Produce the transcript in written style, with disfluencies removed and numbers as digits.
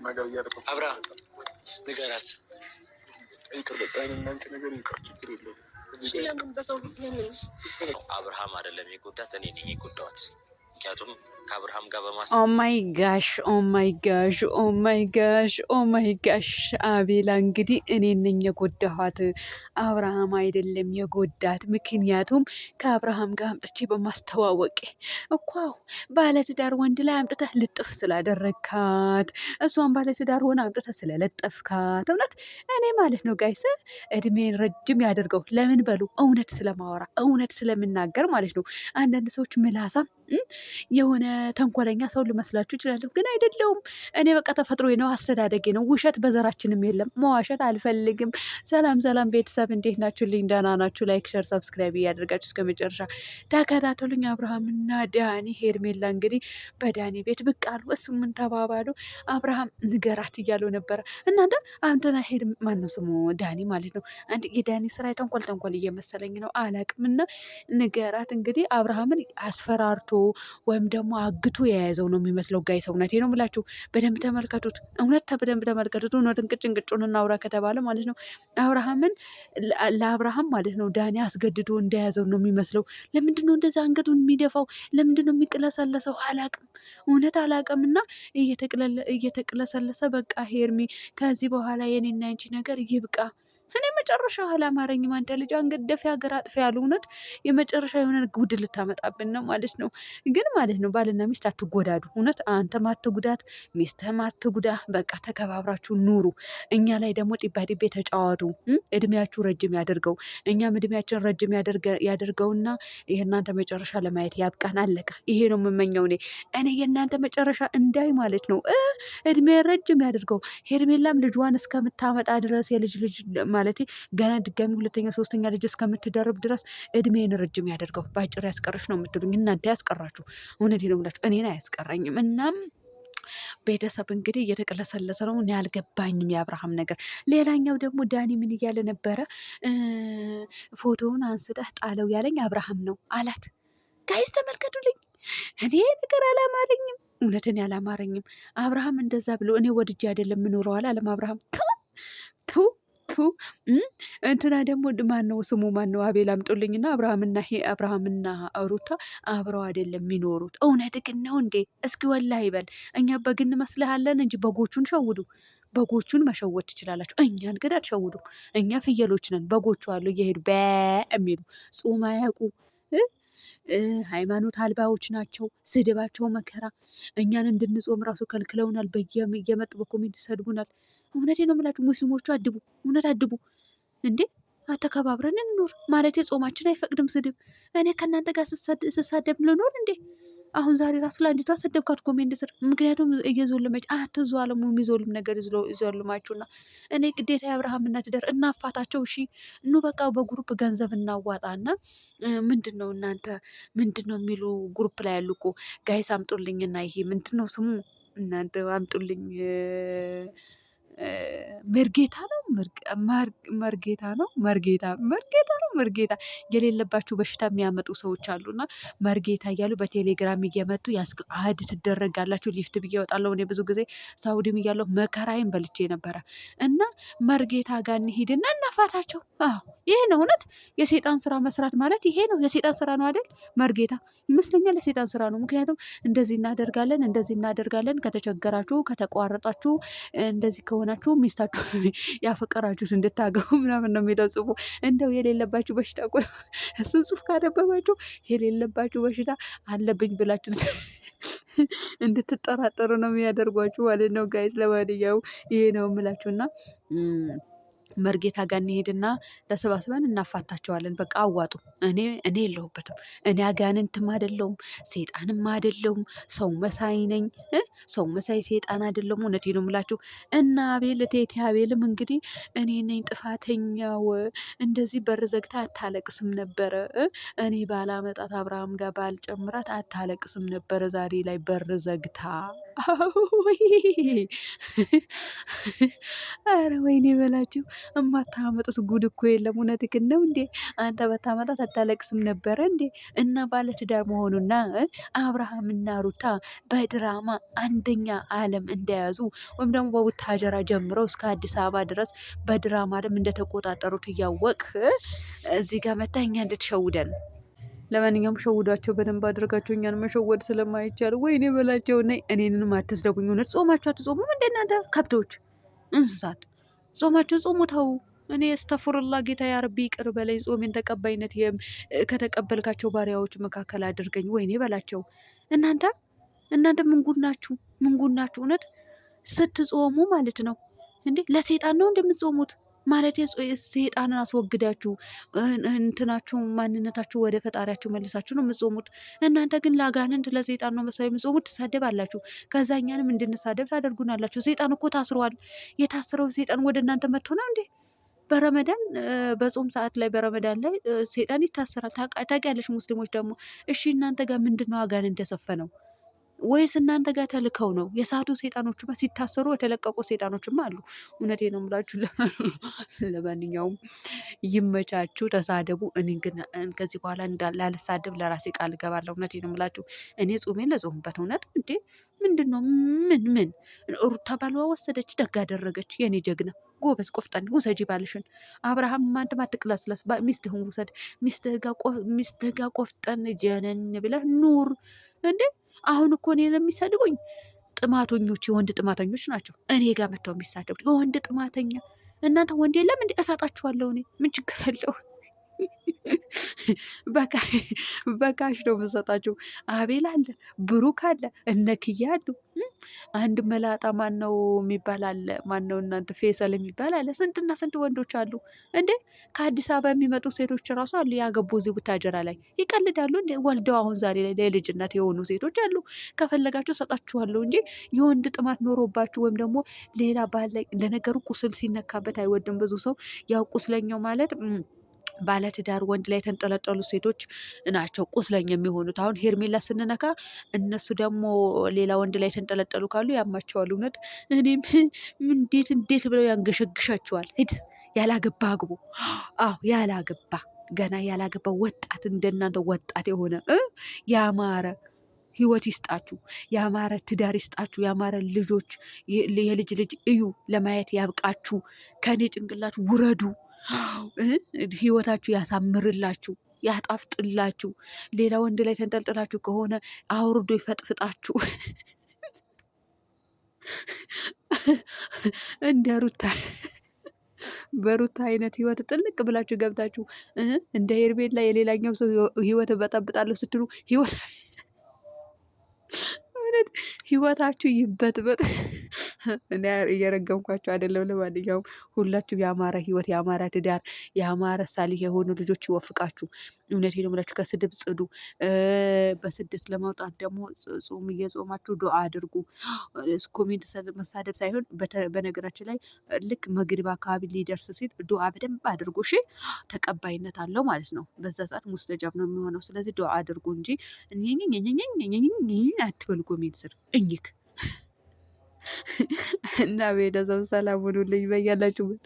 ነገር እያደረኩ አብራ ንገራት። ይቅር በቃ እናንተ ነገር ይቅር፣ ችግር የለውም። አብርሃም አይደለም የጎዳት እኔ ነኝ የጎዳዋት። ምክንያቱም ከአብርሃም ጋር ኦ ማይ ጋሽ ኦ ማይ ጋሽ ኦ ማይ ጋሽ ኦ ማይ ጋሽ አቤላ እንግዲህ እኔ ነኝ የጎዳኋት፣ አብርሃም አይደለም የጎዳት። ምክንያቱም ከአብርሃም ጋር አምጥቼ በማስተዋወቅ እኮ ባለትዳር ወንድ ላይ አምጥተህ ልጥፍ ስላደረግካት፣ እሷን ባለትዳር ሆነ አምጥተህ ስለለጠፍካት፣ እውነት እኔ ማለት ነው ጋይስ እድሜን ረጅም ያደርገው። ለምን በሉ እውነት ስለማወራ እውነት ስለምናገር ማለት ነው። አንዳንድ ሰዎች ምላሳም የሆነ ተንኮለኛ ሰው ልመስላችሁ ይችላለሁ፣ ግን አይደለውም። እኔ በቃ ተፈጥሮ ነው፣ አስተዳደጌ ነው። ውሸት በዘራችንም የለም። መዋሸት አልፈልግም። ሰላም ሰላም ቤተሰብ እንዴት ናችሁልኝ? ደህና ናችሁ? ላይክ ሸር ሰብስክራይብ እያደርጋችሁ እስከ መጨረሻ ተከታተሉኝ። አብርሃምና ዳኒ ሄርሜላ እንግዲህ በዳኒ ቤት ብቅ አሉ። እሱ ምን ተባባሉ? አብርሃም ንገራት እያለው ነበረ። እናንተ አንተና ሄር ማነው ስሙ ዳኒ ማለት ነው። አንድ የዳኒ ስራ ተንኮል እየመሰለኝ ነው፣ አላቅምና ንገራት እንግዲህ አብርሃምን አስፈራርቶ ወይም ደግሞ አግቶ የያዘው ነው የሚመስለው። ጋይ ሰውነቴ ነው የምላችሁ። በደንብ ተመልከቱት። በደንብ ተመልከቱት። እውነት እንቅጭን እናውራ ከተባለ ማለት ነው አብርሃምን ለአብርሃም ማለት ነው ዳኒ አስገድዶ እንደያዘው ነው የሚመስለው። ለምንድን ነው እንደዛ አንገቱን የሚደፋው? ለምንድን ነው የሚቅለሰለሰው? አላቅም፣ እውነት አላቅም። እና እየተቅለሰለሰ በቃ ሄርሚ ከዚህ በኋላ የኔና ያንቺ ነገር ይብቃ። እኔ መጨረሻ አላማረኝም። አንተ ልጅ አንገት ደፊ ሀገር አጥፊ ያሉ እውነት የመጨረሻ የሆነ ጉድ ልታመጣብን ነው ማለት ነው። ግን ማለት ነው ባልና ሚስት አትጎዳዱ። እውነት አንተ ማትጉዳት ሚስትህም አትጉዳ። በቃ ተከባብራችሁ ኑሩ። እኛ ላይ ደግሞ ጢባ ጢቤ ተጫዋቱ። እድሜያችሁ ረጅም ያደርገው፣ እኛም እድሜያችን ረጅም ያደርገውና የእናንተ መጨረሻ ለማየት ያብቃን። አለቀ። ይሄ ነው የምመኘው እኔ የእናንተ መጨረሻ እንዳይ ማለት ነው። እድሜ ረጅም ያደርገው። ሄርሜላም ልጇን እስከምታመጣ ድረስ የልጅ ማለት ገና ድጋሚ ሁለተኛ ሶስተኛ ልጅ እስከምትደርብ ድረስ እድሜን ረጅም ያደርገው። በአጭር ያስቀረሽ ነው የምትሉኝ እናንተ ያስቀራችሁ። እውነቴ ነው የምላችሁ፣ እኔን አያስቀራኝም። እናም ቤተሰብ እንግዲህ እየተቀለሰለሰ ነው። እኔ አልገባኝም የአብርሃም ነገር። ሌላኛው ደግሞ ዳኒ ምን እያለ ነበረ? ፎቶውን አንስተህ ጣለው ያለኝ አብርሃም ነው አላት። ጋይስ ተመልከቱልኝ። እኔ ነገር አላማረኝም፣ እውነትን ያላማረኝም። አብርሃም እንደዛ ብሎ እኔ ወድጄ አይደለም የምኖረው አላለም አብርሃም። ቱ እንትና ደግሞ ማነው ስሙ ማነው? አቤል አምጦልኝና አብርሃምና ሩታ አብረው አይደለም የሚኖሩት። እውነት ግን ነው እንዴ? እስኪ ወላ ይበል። እኛ በግ እንመስልሃለን እንጂ በጎቹን ሸውዱ። በጎቹን መሸወድ ትችላላችሁ፣ እኛን ግን አትሸውዱ። እኛ ፍየሎች ነን። በጎቹ አሉ እየሄዱ የሚሉ ጾም አያውቁ ሃይማኖት አልባዎች ናቸው። ስድባቸው መከራ። እኛን እንድንጾም ራሱ ከልክለውናል። እየመጡ በኮሜንት ይሰድቡናል። እውነቴ ነው የምላችሁ ሙስሊሞቹ አድቡ፣ እውነት አድቡ እንዴ! ተከባብረን እንኖር ማለት ጾማችን አይፈቅድም ስድብ። እኔ ከእናንተ ጋር ስሳደብ ልኖር እንዴ? አሁን ዛሬ ራሱ ለአንዲቷ ሰደብካት ኮሜንት ስር። ምክንያቱም እየዞልመች አትዟለሙ፣ የሚዞልም ነገር ይዞልማችሁና እኔ ግዴታ የአብርሃም እና ትዳር እናፋታቸው። እሺ ኑ በቃ በግሩፕ ገንዘብ እናዋጣና ምንድን ነው እናንተ ምንድን ነው የሚሉ ግሩፕ ላይ ያሉ እኮ ጋይስ አምጡልኝና ይሄ ምንድን ነው ስሙ እናንተ አምጡልኝ መርጌታ ነው መርጌታ የሌለባችሁ በሽታ የሚያመጡ ሰዎች አሉና መርጌታ እያሉ በቴሌግራም እየመጡ አድ ትደረጋላችሁ። ሊፍት ብዬ እወጣለሁ። እኔ ብዙ ጊዜ ሳውዲም እያለሁ መከራዬን በልቼ ነበረ እና መርጌታ ጋር እንሂድና እናፋታቸው። ይሄ ነው እውነት የሴጣን ስራ መስራት ማለት ይሄ ነው። የሴጣን ስራ ነው አይደል? መርጌታ ይመስለኛል የሴጣን ስራ ነው። ምክንያቱም እንደዚህ እናደርጋለን፣ ከተቸገራችሁ ከተቋረጣችሁ እንደዚህ ከሆናችሁ ሚስታችሁ ያፈቀራችሁት እንድታገቡ ምናምን ነው የሚለው ጽሁፉ። እንደው የሌለባችሁ በሽታ እሱን ጽሁፍ ካነበባችሁ የሌለባችሁ በሽታ አለብኝ ብላችሁ እንድትጠራጠሩ ነው የሚያደርጓችሁ ማለት ነው ጋይስ። ለማንኛውም ይሄ ነው የምላችሁና መርጌታ ጋር እንሄድና ተሰባስበን እናፋታቸዋለን። በቃ አዋጡ። እኔ የለሁበትም። እኔ አጋንንትም አይደለሁም ሴጣንም አይደለሁም። ሰው መሳይ ነኝ። ሰው መሳይ ሴጣን አይደለሁም። እውነቴ ነው የምላችሁ። እና አቤል ቴቴ አቤልም እንግዲህ እኔ ነኝ ጥፋተኛው። እንደዚህ በር ዘግታ አታለቅስም ነበረ። እኔ ባላመጣት አብርሃም ጋር ባልጨምራት አታለቅስም ነበረ። ዛሬ ላይ በር ዘግታ አረ ወይኔ በላችሁ። እማታመጡት ጉድ እኮ የለም። እውነትህን ነው እንዴ? አንተ በታመጣት አታለቅስም ነበረ እንዴ? እና ባለትዳር መሆኑና አብርሃምና ሩታ በድራማ አንደኛ ዓለም እንደያዙ ወይም ደግሞ በቡታጀራ ጀምረው እስከ አዲስ አበባ ድረስ በድራማ ዓለም እንደተቆጣጠሩት እያወቅህ እዚህ ጋር መታ እኛ እንድትሸውደን። ለማንኛውም ሸውዷቸው በደንብ አድርጋቸው። እኛን መሸወድ ስለማይቻል ወይኔ በላቸው። ና እኔንም አትስደቡኝ። እውነት ጾማቸው አትጾሙም እንደ እናንተ ከብቶች፣ እንስሳት ጾማቸው ጾሙ ተው። እኔ እስተፍርላ ጌታ ያረቢ ይቅር በላይ ጾሜን ተቀባይነት ከተቀበልካቸው ባሪያዎች መካከል አድርገኝ። ወይኔ በላቸው። እናንተ ምንጉድ ናችሁ? ምንጉድ ናችሁ? እውነት ስትጾሙ ማለት ነው እንዴ? ለሰይጣን ነው እንደምትጾሙት? ማለት ሰይጣንን አስወግዳችሁ እንትናችሁ ማንነታችሁ ወደ ፈጣሪያችሁ መልሳችሁ ነው የምትጾሙት። እናንተ ግን ለአጋንንት ለሰይጣን ነው መሰለኝ የምትጾሙት። ትሳደባላችሁ፣ ከዛ እኛንም እንድንሳደብ ታደርጉናላችሁ። ሰይጣን እኮ ታስሯል። የታስረው ሰይጣን ወደ እናንተ መጥቶ ነው እንዴ? በረመዳን በጾም ሰዓት ላይ በረመዳን ላይ ሰይጣን ይታሰራል። ታውቂያለሽ። ሙስሊሞች ደግሞ እሺ፣ እናንተ ጋር ምንድን ነው አጋንንት የተሰፈነው? ወይስ እናንተ ጋር ተልከው ነው? የሳቱ ሴጣኖችማ ሲታሰሩ የተለቀቁ ሴጣኖችማ አሉ። እውነቴ ነው የምላችሁ። ለማንኛውም ይመቻችሁ፣ ተሳደቡ። እኔ ግን ከዚህ በኋላ ላልሳደብ ለራሴ ቃል እገባለሁ። እውነቴ ነው የምላችሁ። እኔ ጾሜን ለጾምበት እውነት እንዴ ምንድን ነው ምን ሩታ ባልዋ ወሰደች፣ ደግ አደረገች። የኔ ጀግና ጎበዝ፣ ቆፍጠን ውሰጂ ባልሽን። አብርሃም ማንተም አትቅለስለስ፣ ሚስትህን ውሰድ። ሚስትህ ጋር ቆፍጠን ጀነን ብለህ ኑር እንዴ። አሁን እኮ እኔ ለሚሰድቡኝ ጥማተኞች፣ የወንድ ጥማተኞች ናቸው። እኔ ጋር መጥተው የሚሳደቡት የወንድ ጥማተኛ። እናንተ ወንድ የለም እንዴ? እሰጣችኋለሁ። እኔ ምን ችግር አለው? በካሽ ነው የምሰጣችሁ። አቤል አለ፣ ብሩክ አለ፣ እነክያ አሉ። አንድ መላጣ ማን ነው የሚባል አለ። ማን ነው እናንተ? ፌሰል የሚባል አለ። ስንትና ስንት ወንዶች አሉ እንዴ! ከአዲስ አበባ የሚመጡ ሴቶች ራሱ አሉ። ያገቡ እዚህ ቡታጀራ ላይ ይቀልዳሉ እንዴ! ወልደው አሁን ዛሬ ላይ ለልጅነት የሆኑ ሴቶች አሉ። ከፈለጋችሁ ሰጣችኋለሁ እንጂ የወንድ ጥማት ኖሮባችሁ ወይም ደግሞ ሌላ ባለ ለነገሩ ቁስል ሲነካበት አይወድም ብዙ ሰው። ያው ቁስለኛው ማለት ባለትዳር ወንድ ላይ የተንጠለጠሉ ሴቶች ናቸው ቁስለኛ የሚሆኑት። አሁን ሄርሜላ ስንነካ እነሱ ደግሞ ሌላ ወንድ ላይ የተንጠለጠሉ ካሉ ያማቸዋል። እውነት እኔም እንዴት ብለው ያንገሸግሻቸዋል። ሂድ ያላገባ አግቡ። አዎ ያላገባ ገና ያላገባ ወጣት እንደናንተ ወጣት የሆነ ያማረ ህይወት ይስጣችሁ፣ ያማረ ትዳር ይስጣችሁ፣ ያማረ ልጆች የልጅ ልጅ እዩ ለማየት ያብቃችሁ። ከኔ ጭንቅላት ውረዱ። ህይወታችሁ ያሳምርላችሁ፣ ያጣፍጥላችሁ። ሌላ ወንድ ላይ ተንጠልጥላችሁ ከሆነ አውርዶ ይፈጥፍጣችሁ። እንደ ሩታ በሩታ አይነት ህይወት ጥልቅ ብላችሁ ገብታችሁ እንደ ሄርሜላ የሌላኛው ሰው ህይወት በጠብጣለሁ ስትሉ ህይወታችሁ ይበጥበጥ። እኔ እየረገምኳቸው አይደለም። ለማንኛውም ሁላችሁ ያማረ ህይወት፣ ያማረ ትዳር፣ ያማረ ሳሊህ የሆኑ ልጆች ይወፍቃችሁ። እውነቴን ነው የምላችሁ። ከስድብ ጽዱ። በስደት ለማውጣት ደግሞ ጾም እየጾማችሁ ዱዓ አድርጉ። ኮሜንት መሳደብ ሳይሆን በነገራችን ላይ ልክ መግሪብ አካባቢ ሊደርስ ሲል ዱዓ በደንብ አድርጉ። እሺ ተቀባይነት አለው ማለት ነው። በዛ ሰዓት ሙስተጃብ ነው የሚሆነው። ስለዚህ ዱዓ አድርጉ እንጂ አትበሉ ኮሜንት ስር እኝክ እና ቤተሰብ ሰላም ሁኑልኝ በያላችሁበት።